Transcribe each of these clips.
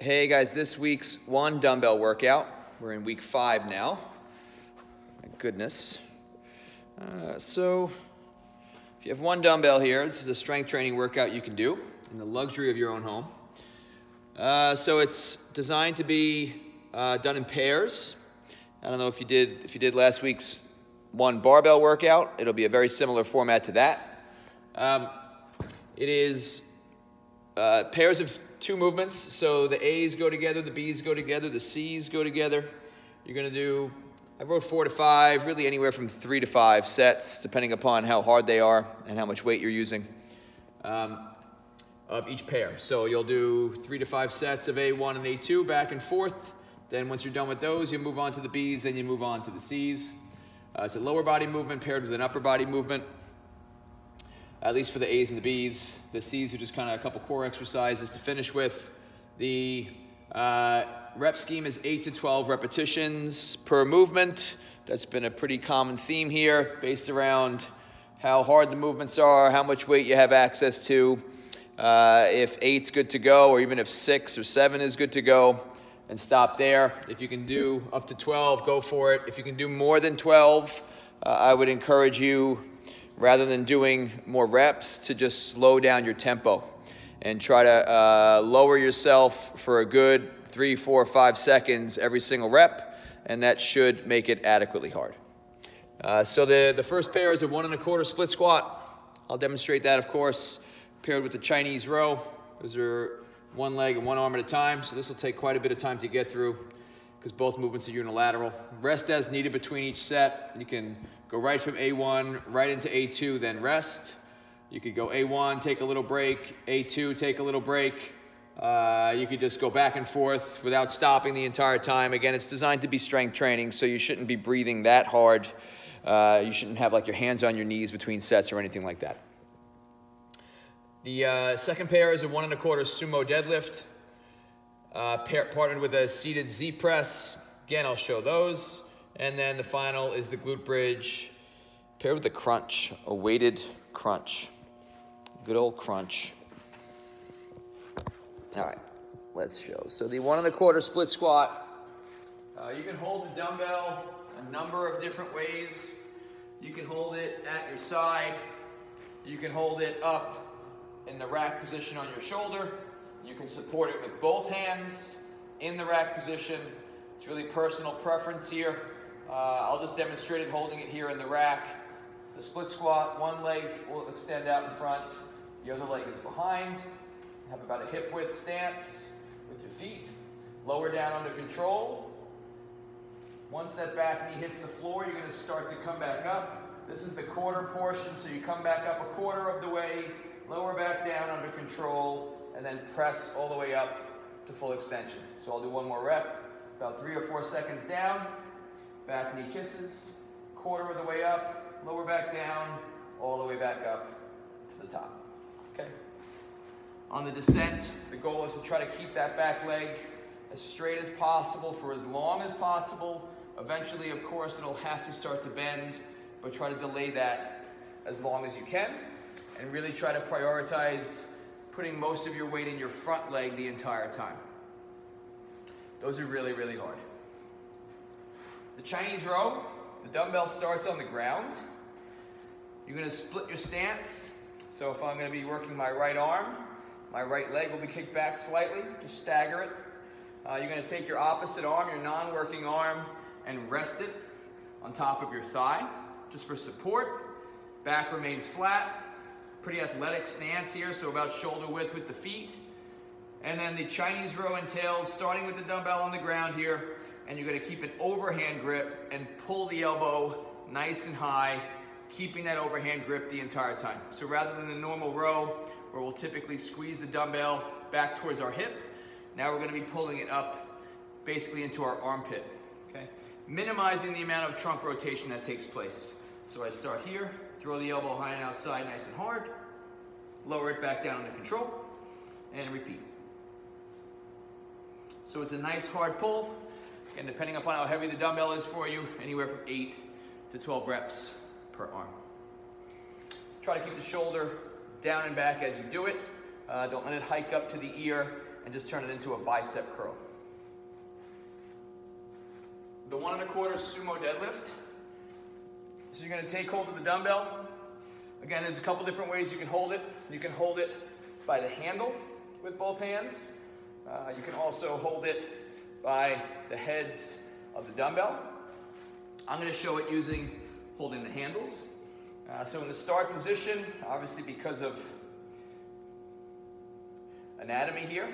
Hey guys, this week's one dumbbell workout. We're in week 5 now. My goodness. So if you have one dumbbell here, this is a strength training workout you can do in the luxury of your own home. So it's designed to be done in pairs. I don't know if you did last week's one barbell workout. It'll be a very similar format to that. It is pairs of 2 movements, so the A's go together, the B's go together, the C's go together. You're gonna do, I wrote 4 to 5, really anywhere from 3 to 5 sets, depending upon how hard they are and how much weight you're using of each pair. So you'll do 3 to 5 sets of A1 and A2 back and forth. Then once you're done with those, you move on to the B's, then you move on to the C's. It's a lower body movement paired with an upper body movement. At least for the A's and the B's. The C's are just kind of a couple core exercises to finish with. The rep scheme is 8 to 12 repetitions per movement. That's been a pretty common theme here, based around how hard the movements are, how much weight you have access to, if 8's good to go, or even if 6 or 7 is good to go, and stop there. If you can do up to 12, go for it. If you can do more than 12, I would encourage you, rather than doing more reps, to just slow down your tempo and try to lower yourself for a good 3, 4, 5 seconds every single rep, and that should make it adequately hard. So the first pair is a 1 1/4 split squat. I'll demonstrate that, of course, paired with the Chinese row. Those are 1 leg and 1 arm at a time, so this will take quite a bit of time to get through because both movements are unilateral. Rest as needed between each set. You can go right from A1, right into A2, then rest. You could go A1, take a little break, A2, take a little break. You could just go back and forth without stopping the entire time. Again, it's designed to be strength training, so you shouldn't be breathing that hard. You shouldn't have like your hands on your knees between sets or anything like that. The second pair is a 1 1/4 sumo deadlift, partnered with a seated Z press. Again, I'll show those. And then the final is the glute bridge, paired with the crunch, a weighted crunch. Good old crunch. All right, let's show. So the 1 1/4 split squat, you can hold the dumbbell a number of different ways. You can hold it at your side. You can hold it up in the rack position on your shoulder. You can support it with both hands in the rack position. It's really personal preference here. I'll just demonstrate it holding it here in the rack. The split squat, 1 leg will extend out in front, the other leg is behind. You have about a hip width stance with your feet. Lower down under control. Once that back knee hits the floor, you're gonna start to come back up. This is the quarter portion, so you come back up a quarter of the way, lower back down under control, and then press all the way up to full extension. So I'll do 1 more rep, about 3 or 4 seconds down. Back knee kisses, quarter of the way up, lower back down, all the way back up to the top, okay? On the descent, the goal is to try to keep that back leg as straight as possible for as long as possible. Eventually, of course, it'll have to start to bend, but try to delay that as long as you can, and really try to prioritize putting most of your weight in your front leg the entire time. Those are really, really hard. The Chinese row, the dumbbell starts on the ground. You're gonna split your stance. So if I'm gonna be working my right arm, my right leg will be kicked back slightly, just stagger it. You're gonna take your opposite arm, your non-working arm, and rest it on top of your thigh, just for support. Back remains flat. Pretty athletic stance here, so about shoulder width with the feet. And then the Chinese row entails starting with the dumbbell on the ground here, and you're gonna keep an overhand grip and pull the elbow nice and high, keeping that overhand grip the entire time. So rather than the normal row, where we'll typically squeeze the dumbbell back towards our hip, now we're gonna be pulling it up basically into our armpit, okay? Minimizing the amount of trunk rotation that takes place. So I start here, throw the elbow high and outside nice and hard, lower it back down under control, and repeat. So it's a nice hard pull. And depending upon how heavy the dumbbell is for you, anywhere from 8 to 12 reps per arm. Try to keep the shoulder down and back as you do it. Don't let it hike up to the ear, and just turn it into a bicep curl. The 1 1/4 sumo deadlift. So you're gonna take hold of the dumbbell. Again, there's a couple different ways you can hold it. You can hold it by the handle with both hands. You can also hold it by the heads of the dumbbell. I'm gonna show it using holding the handles. So in the start position, obviously because of anatomy here,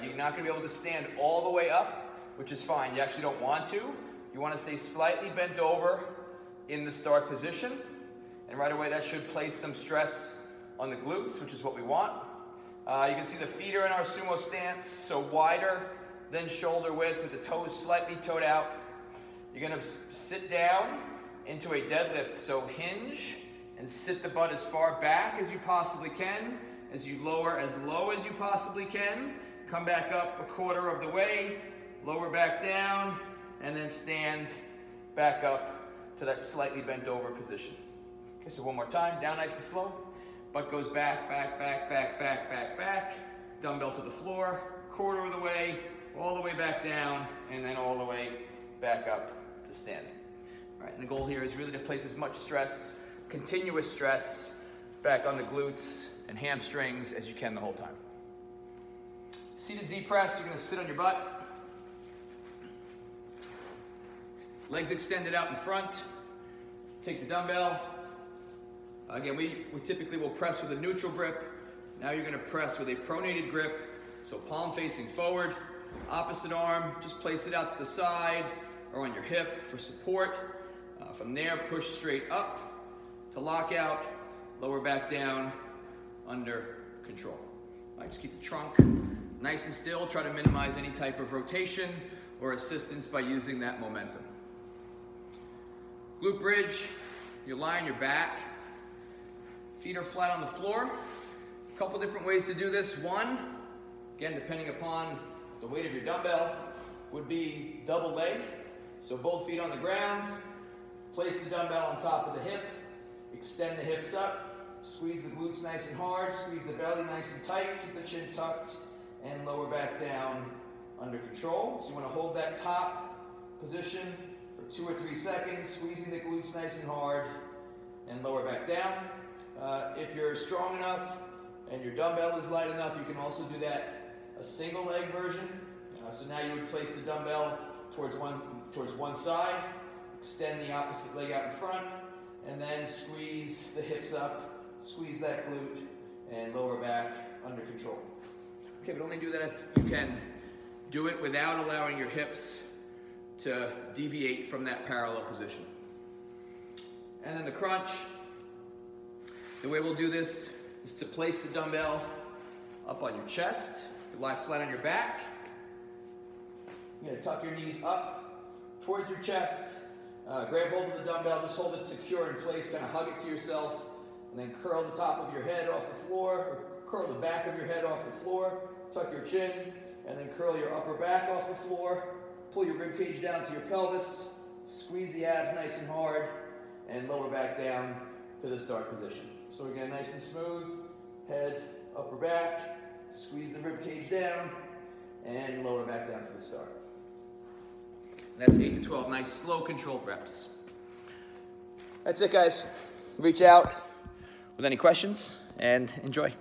you're not gonna be able to stand all the way up, which is fine. You actually don't want to. You wanna stay slightly bent over in the start position. And right away that should place some stress on the glutes, which is what we want. You can see the feet are in our sumo stance, so wider than shoulder width with the toes slightly toed out. You're gonna sit down into a deadlift, so hinge and sit the butt as far back as you possibly can, as you lower as low as you possibly can, come back up 1/4 of the way, lower back down, and then stand back up to that slightly bent over position. Okay, so one more time, down nice and slow. Butt goes back, back, back, back, back, back, back. Dumbbell to the floor, 1/4 of the way, all the way back down, and then all the way back up to standing. All right, and the goal here is really to place as much stress, continuous stress, back on the glutes and hamstrings as you can the whole time. Seated Z press, you're gonna sit on your butt. Legs extended out in front. Take the dumbbell. Again, we typically will press with a neutral grip. Now you're gonna press with a pronated grip. So palm facing forward, opposite arm, just place it out to the side or on your hip for support. From there, push straight up to lock out, lower back down, under control. All right, just keep the trunk nice and still. Try to minimize any type of rotation or assistance by using that momentum. Glute bridge, you lie on your back. Feet are flat on the floor. A couple different ways to do this. One, again, depending upon the weight of your dumbbell, would be double leg. So both feet on the ground, place the dumbbell on top of the hip, extend the hips up, squeeze the glutes nice and hard, squeeze the belly nice and tight, keep the chin tucked, and lower back down under control. So you want to hold that top position for 2 or 3 seconds, squeezing the glutes nice and hard, and lower back down. If you're strong enough and your dumbbell is light enough, you can also do that a single leg version. So now you would place the dumbbell towards one side, extend the opposite leg out in front, and then squeeze the hips up, squeeze that glute, and lower back under control. Okay, but only do that if you can do it without allowing your hips to deviate from that parallel position. And then the crunch. The way we'll do this is to place the dumbbell up on your chest. You lie flat on your back. You're gonna tuck your knees up towards your chest. Grab hold of the dumbbell, just hold it secure in place, kind of hug it to yourself, and then curl the top of your head off the floor, or curl the back of your head off the floor, tuck your chin, and then curl your upper back off the floor, pull your rib cage down to your pelvis, squeeze the abs nice and hard, and lower back down to the start position. So again, nice and smooth, head, upper back, squeeze the rib cage down, and lower back down to the start. That's 8 to 12 nice, slow, controlled reps. That's it, guys. Reach out with any questions and enjoy.